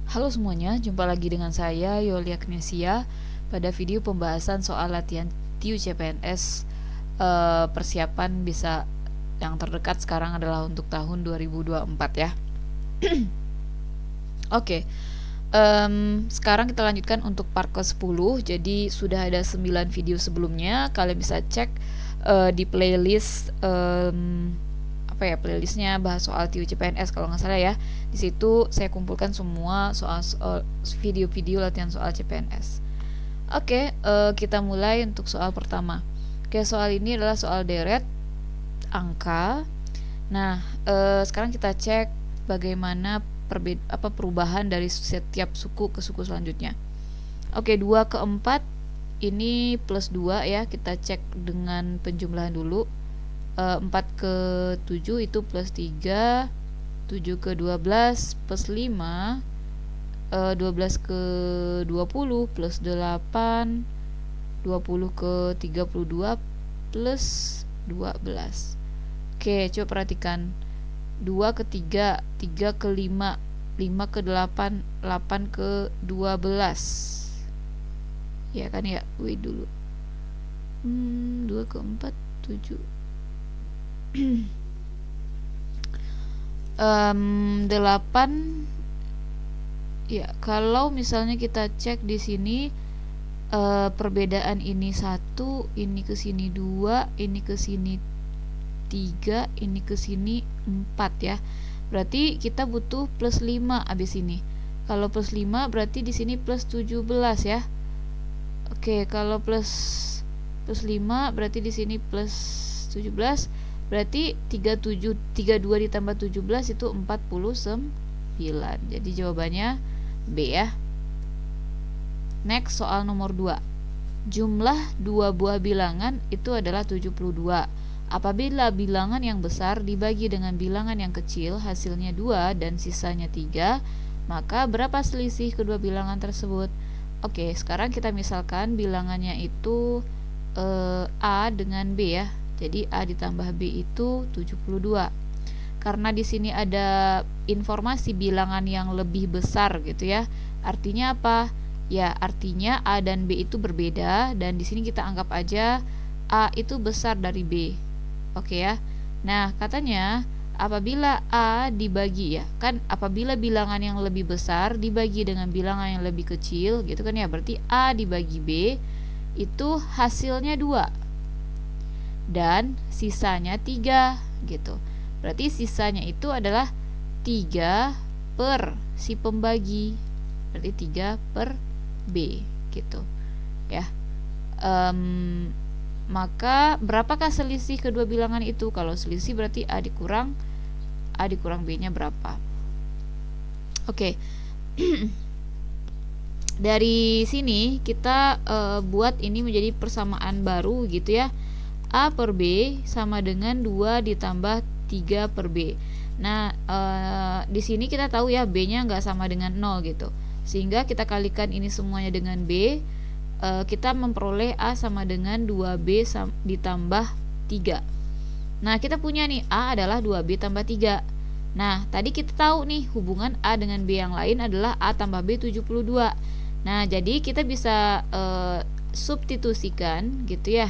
Halo semuanya, jumpa lagi dengan saya Yolia Knesia pada video pembahasan soal latihan TIU CPNS. Persiapan bisa yang terdekat sekarang adalah untuk tahun 2024 ya. Oke, sekarang kita lanjutkan untuk part ke-10. Jadi sudah ada 9 video sebelumnya. Kalian bisa cek di playlist playlistnya bahas soal TIU CPNS kalau nggak salah ya. Di situ saya kumpulkan semua soal video-video latihan soal CPNS. Oke, kita mulai untuk soal pertama. Oke, soal ini adalah soal deret angka. Nah, sekarang kita cek bagaimana perubahan dari setiap suku ke suku selanjutnya. Oke, 2 ke 4 ini plus 2 ya. Kita cek dengan penjumlahan dulu. 4 ke 7 itu plus 3, 7 ke 12 plus 5, 12 ke 20 plus 8, 20 ke 32 plus 12. Oke, coba perhatikan. 2 ke 3, 3 ke 5, 5 ke 8, 8 ke 12. Ya kan ya, dulu. 2 ke 4, 7. 8 ya, kalau misalnya kita cek di sini perbedaan ini 1, ini ke sini 2, ini ke sini 3, ini ke sini 4 ya. Berarti kita butuh plus 5 abis ini. Kalau plus 5 berarti di sini plus 17 ya. Oke, kalau plus 5 berarti di sini plus 17. Berarti 32 ditambah 17 itu 49. Jadi jawabannya B ya. Next, soal nomor 2. Jumlah 2 buah bilangan itu adalah 72. Apabila bilangan yang besar dibagi dengan bilangan yang kecil, hasilnya 2 dan sisanya 3, maka berapa selisih kedua bilangan tersebut? Oke, sekarang kita misalkan bilangannya itu A dengan B ya. Jadi A ditambah B itu 72. Karena di sini ada informasi bilangan yang lebih besar gitu ya. Artinya apa? Ya, artinya A dan B itu berbeda, dan di sini kita anggap aja A itu besar dari B. Oke ya. Nah, katanya apabila A dibagi ya, kan apabila bilangan yang lebih besar dibagi dengan bilangan yang lebih kecil gitu kan ya, berarti A dibagi B itu hasilnya 2 dan sisanya 3 gitu. Berarti sisanya itu adalah 3 per si pembagi. Berarti 3 per B gitu ya. Maka berapakah selisih kedua bilangan itu? Kalau selisih berarti A dikurang B nya berapa. Oke. Dari sini kita buat ini menjadi persamaan baru gitu ya. A per B sama dengan 2 ditambah 3 per B. Nah, di sini kita tahu ya B-nya nggak sama dengan 0 gitu. Sehingga kita kalikan ini semuanya dengan B, kita memperoleh A sama dengan 2B ditambah 3. Nah, kita punya nih A adalah 2B tambah 3. Nah, tadi kita tahu nih hubungan A dengan B yang lain adalah A tambah B 72. Nah, jadi kita bisa substitusikan gitu ya.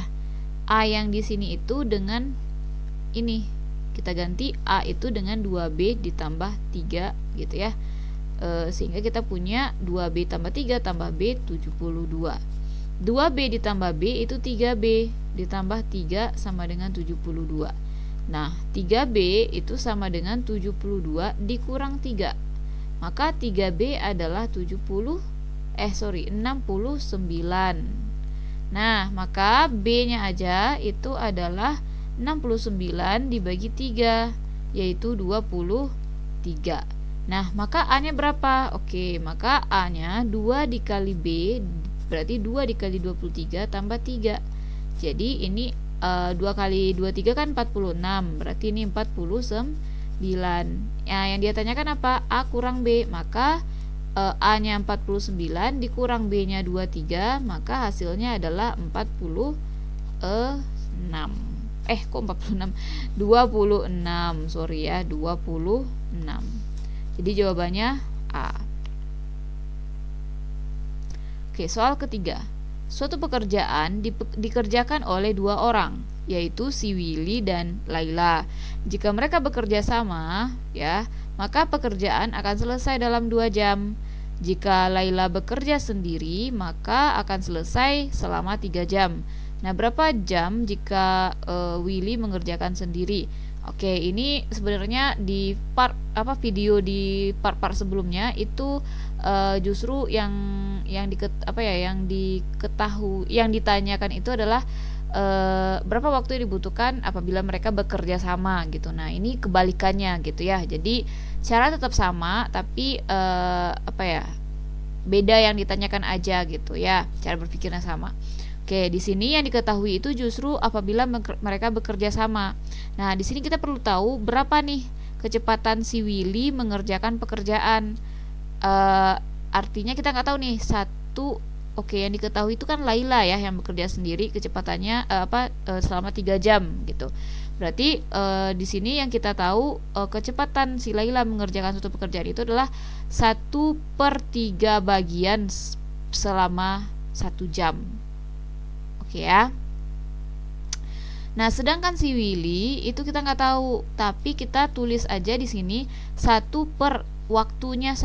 A yang di sini itu dengan ini. Kita ganti A itu dengan 2B ditambah 3 gitu ya. Sehingga kita punya 2B tambah 3 tambah B 72. 2B ditambah B itu 3B ditambah 3 sama dengan 72. Nah, 3B itu sama dengan 72 dikurang 3. Maka 3B adalah 69. Nah, maka B-nya aja itu adalah 69 dibagi 3, yaitu 23. Nah, maka A-nya berapa? Oke, maka A-nya 2 dikali B, berarti 2 dikali 23 tambah 3. Jadi ini 2 kali 23 kan 46, berarti ini 49. Nah, yang dia tanyakan apa? A kurang B, maka A-nya 49 dikurang B-nya 23, maka hasilnya adalah 46. Kok 46? 26, sorry ya, 26. Jadi jawabannya A. Oke, soal ketiga. Suatu pekerjaan dikerjakan oleh 2 orang, yaitu si Willy dan Laila. Jika mereka bekerja sama, ya, maka pekerjaan akan selesai dalam 2 jam. Jika Laila bekerja sendiri, maka akan selesai selama 3 jam. Nah, berapa jam jika Willy mengerjakan sendiri? Oke, ini sebenarnya di video di part-part sebelumnya itu justru yang ditanyakan itu adalah berapa waktu yang dibutuhkan apabila mereka bekerja sama gitu. Nah, ini kebalikannya gitu ya. Jadi cara tetap sama tapi beda yang ditanyakan aja gitu ya. Cara berpikirnya sama. Oke, di sini yang diketahui itu justru apabila mereka bekerja sama. Nah, di sini kita perlu tahu berapa nih kecepatan si Willy mengerjakan pekerjaan. Artinya kita nggak tahu nih satu. Oke, yang diketahui itu kan Laila ya yang bekerja sendiri, kecepatannya selama 3 jam gitu. Berarti di sini yang kita tahu kecepatan si Laila mengerjakan suatu pekerjaan itu adalah 1/3 bagian selama 1 jam. Oke ya. Nah, sedangkan si Willy itu kita nggak tahu, tapi kita tulis aja di sini 1 per waktunya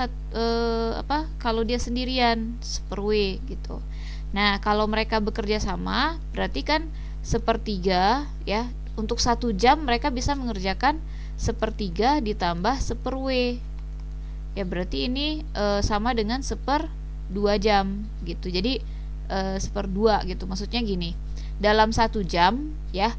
kalau dia sendirian 1/W gitu. Nah, kalau mereka bekerja sama berarti kan 1/3 ya. Untuk 1 jam mereka bisa mengerjakan 1/3 ditambah 1/W. Ya, berarti ini sama dengan 1/2 jam gitu. Jadi 1/2 gitu. Maksudnya gini, dalam 1 jam ya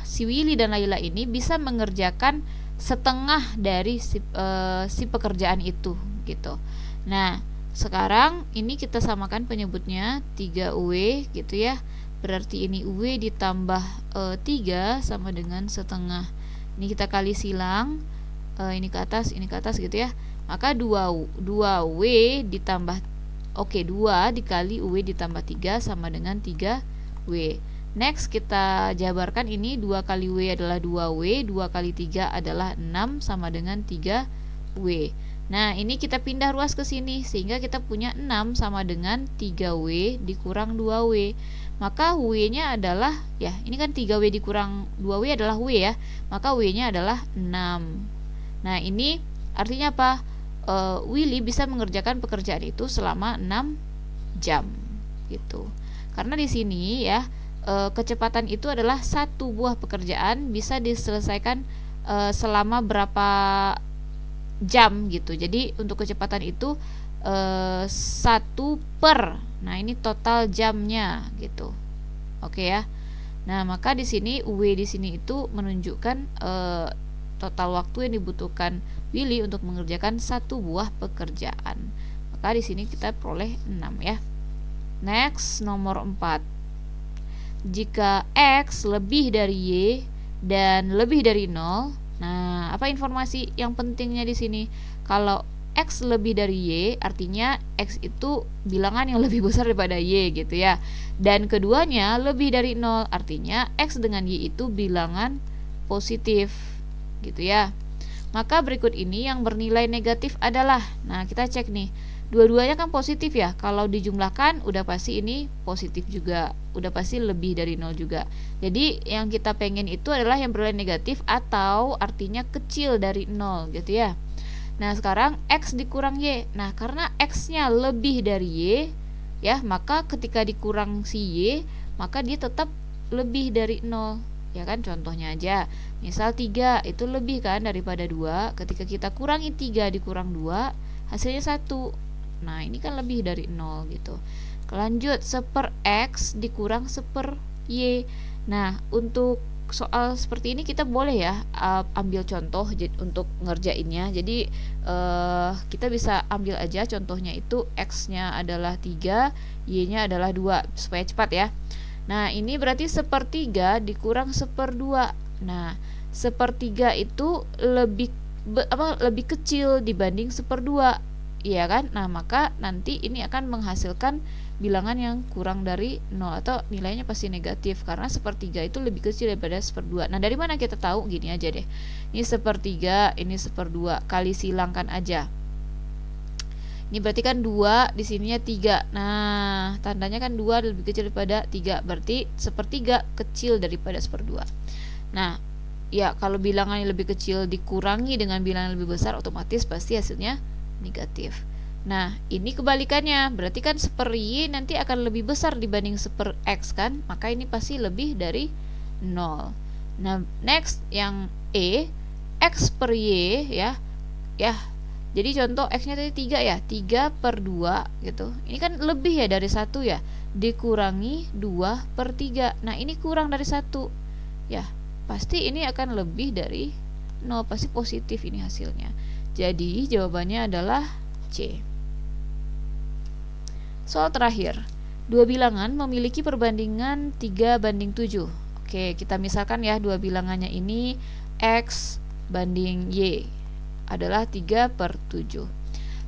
si Willy dan Laila ini bisa mengerjakan setengah dari si pekerjaan itu gitu. Nah, sekarang ini kita samakan penyebutnya 3W gitu ya. Berarti ini W ditambah 3 sama dengan setengah. Ini kita kali silang, ini ke atas gitu ya. Maka 2W ditambah 2 dikali W ditambah 3 sama dengan 3W. Next kita jabarkan ini 2 kali W adalah 2W, 2 kali 3 adalah 6 sama dengan 3W. Nah, ini kita pindah ruas ke sini sehingga kita punya 6 sama dengan 3W dikurang 2W. Maka W-nya adalah ya, ini kan 3W dikurang 2W adalah W ya. Maka W-nya adalah 6. Nah, ini artinya apa? Willy bisa mengerjakan pekerjaan itu selama 6 jam gitu. Karena di sini ya kecepatan itu adalah satu buah pekerjaan bisa diselesaikan selama berapa jam gitu. Jadi untuk kecepatan itu 1 per. Nah, ini total jamnya gitu. Oke ya. Nah, maka di sini W di sini itu menunjukkan total waktu yang dibutuhkan Willy untuk mengerjakan 1 buah pekerjaan. Maka di sini kita peroleh 6 ya. Next, nomor 4. Jika X lebih dari Y dan lebih dari 0. Nah, apa informasi yang pentingnya di sini? Kalau X lebih dari Y, artinya X itu bilangan yang lebih besar daripada Y gitu ya. Dan keduanya lebih dari 0, artinya X dengan Y itu bilangan positif gitu ya. Maka berikut ini yang bernilai negatif adalah, nah kita cek nih, dua-duanya kan positif ya. Kalau dijumlahkan udah pasti ini positif juga, udah pasti lebih dari 0 juga. Jadi yang kita pengen itu adalah yang bernilai negatif atau artinya kecil dari 0 gitu ya. Nah, sekarang X dikurang Y. Nah, karena X-nya lebih dari Y ya, maka ketika dikurang si Y, maka dia tetap lebih dari 0. Ya kan, contohnya aja. Misal 3 itu lebih kan daripada 2. Ketika kita kurangi 3 dikurang 2, hasilnya 1. Nah, ini kan lebih dari 0 gitu. Lanjut, 1/X dikurang 1/Y. Nah, untuk soal seperti ini kita boleh ya ambil contoh untuk ngerjainnya. Jadi kita bisa ambil aja contohnya itu X-nya adalah 3, Y-nya adalah 2 supaya cepat ya. Nah, ini berarti 1/3 dikurang 1/2. Nah, 1/3 itu lebih kecil dibanding 1/2, iya kan? Nah, maka nanti ini akan menghasilkan bilangan yang kurang dari 0 atau nilainya pasti negatif karena 1/3 itu lebih kecil daripada 1/2. Nah, dari mana kita tahu? Gini aja deh. Ini 1/3, ini 1/2, kali silangkan aja. Ini berarti kan 2, di sininya 3. Nah, tandanya kan 2 lebih kecil daripada 3. Berarti 1/3 kecil daripada 1/2. Nah, ya kalau bilangan yang lebih kecil dikurangi dengan bilangan yang lebih besar, otomatis pasti hasilnya negatif. Nah, ini kebalikannya. Berarti kan 1/y nanti akan lebih besar dibanding 1/x kan? Maka ini pasti lebih dari 0. Nah, next yang E, x per y ya. Jadi contoh x-nya tadi 3 ya, 3/2 gitu. Ini kan lebih ya dari 1 ya. Dikurangi 2/3. Nah, ini kurang dari 1. Ya, pasti ini akan lebih dari 0, pasti positif ini hasilnya. Jadi jawabannya adalah C. Soal terakhir. Dua bilangan memiliki perbandingan 3/7. Oke, kita misalkan ya dua bilangannya ini x banding y adalah 3/7.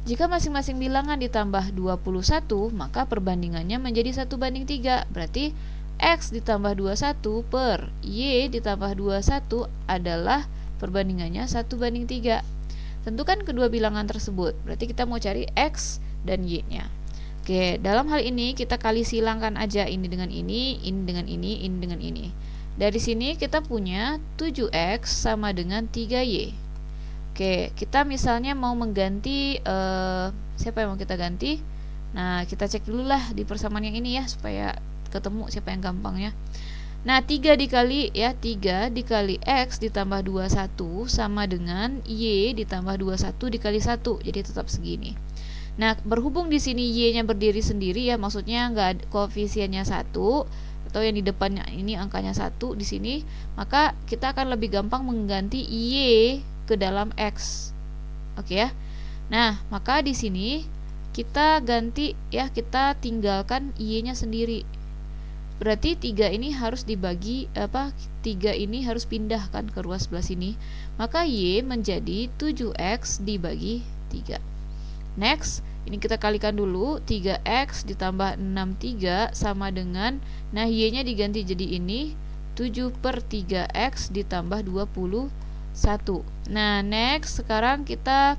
Jika masing-masing bilangan ditambah 21, maka perbandingannya menjadi 1/3. Berarti x ditambah 21 per y ditambah 21 adalah perbandingannya 1/3. Tentukan kedua bilangan tersebut. Berarti kita mau cari x dan y-nya. Oke, dalam hal ini kita kali silangkan aja ini dengan ini dengan ini dengan ini. Dari sini kita punya 7x sama dengan 3y. Oke, kita misalnya mau mengganti siapa yang mau kita ganti? Nah, kita cek dulu lah di persamaan yang ini ya, supaya ketemu siapa yang gampang ya. Nah, 3 dikali x ditambah 21 sama dengan y ditambah 21 dikali 1. Jadi tetap segini. Nah, berhubung di sini y-nya berdiri sendiri ya, maksudnya nggak koefisiennya 1 atau yang di depannya ini angkanya 1 di sini, maka kita akan lebih gampang mengganti y ke dalam x. Oke ya. Nah, maka di sini kita ganti ya, kita tinggalkan y-nya sendiri. Berarti 3 ini harus dibagi 3 ini harus pindahkan ke ruas sebelah sini. Maka y menjadi 7x dibagi 3. Next, ini kita kalikan dulu. 3x ditambah 63 sama dengan, nah y-nya diganti jadi ini 7/3x ditambah 21. Nah, next sekarang kita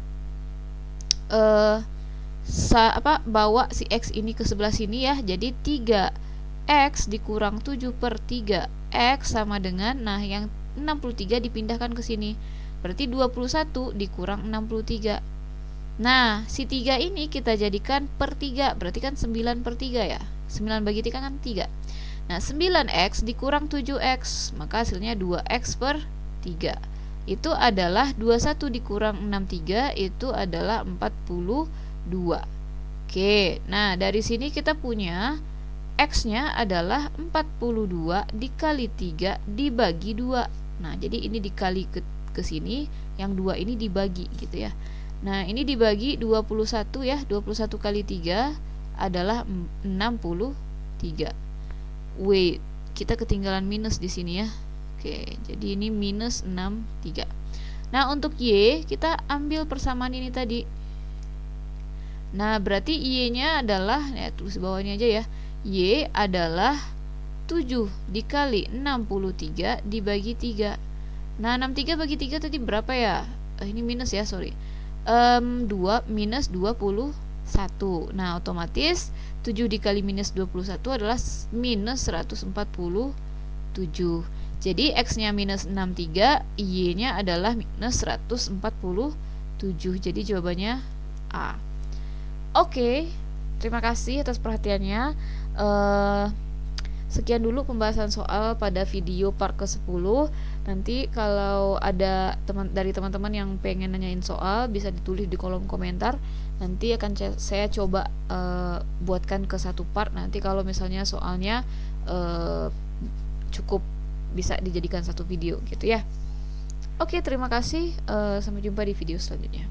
bawa si x ini ke sebelah sini ya. Jadi 3x dikurang 7/3x sama dengan, nah yang 63 dipindahkan ke sini. Berarti 21 dikurang 63. Nah, si 3 ini kita jadikan per 3, berarti kan 9/3 ya. 9 bagi 3 kan 3. Nah, 9x dikurang 7x, maka hasilnya 2x/3. Itu adalah 21 dikurang 63, itu adalah 42. Oke, nah dari sini kita punya x-nya adalah 42 dikali 3 dibagi 2. Nah, jadi ini dikali ke sini, yang 2 ini dibagi gitu ya. Nah, ini dibagi 21 ya. 21 kali 3 adalah 63. Wait, kita ketinggalan minus di sini ya. Oke, jadi ini minus 63. Nah, untuk y kita ambil persamaan ini tadi. Nah, berarti y-nya adalah, ya tulis bawahnya aja ya. Y adalah 7 dikali 63 dibagi 3. Nah, 63 bagi 3 tadi berapa ya? Ini minus ya, sorry. 2 minus 21. Nah, otomatis 7 dikali minus 21 adalah minus 147. Jadi x-nya minus 63, y-nya adalah minus 147. Jadi jawabannya A. Oke, terima kasih atas perhatiannya. Sekian dulu pembahasan soal pada video part ke-10. Nanti kalau ada dari teman-teman yang pengen nanyain soal, bisa ditulis di kolom komentar. Nanti akan saya coba buatkan ke satu part. Nanti kalau misalnya soalnya cukup bisa dijadikan satu video gitu ya. Oke, terima kasih. Sampai jumpa di video selanjutnya.